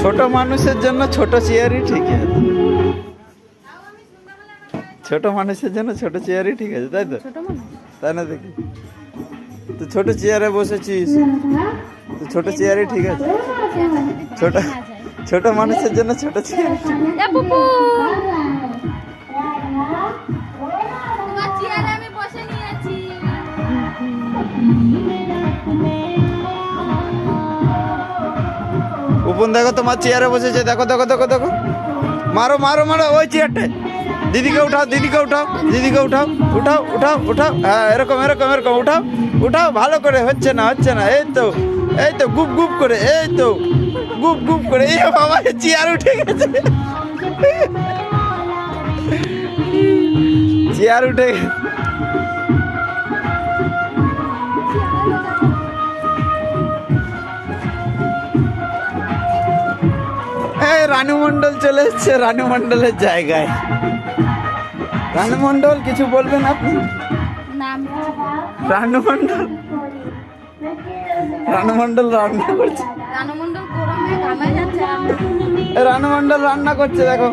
ছোট মানুষের জন্য ছোট চেয়ারই ঠিক আছে। ছোট মানুষের জন্য ছোট চেয়ারই ঠিক আছে, তাই তো? তাই না দেখি তো, ছোট চেয়ারে বসেছিস তো ছোট চেয়ারই ঠিক আছে। ছোট ছোট মানুষের জন্য ছোট চেয়ার। উপন দেখো তোমার চেয়ারে বসেছে, দেখো দেখো দেখো দেখো, মারো মারো মারো ওই চেয়ারটায়। দিদিকে উঠাও, দিদিকে উঠাও, দিদিকে উঠাও, উঠাও উঠাও উঠাও, হ্যাঁ এরকম এরকম এরকম উঠাও উঠাও, ভালো করে, হচ্ছে না হচ্ছে না, এই তো এই তো, গুপ গুপ করে, এই তো গুপ গুপ করে, এই বাবা চেয়ার উঠে গেছে, চেয়ার উঠে গেছে। এই রানু মণ্ডল চলে এসছে রানু মণ্ডলের জায়গায়। রানু মণ্ডল কিছু বলবেন আপনি? রানু মণ্ডল, রানু মণ্ডল রান্না করছে, রানু মণ্ডল রান্না করছে দেখো।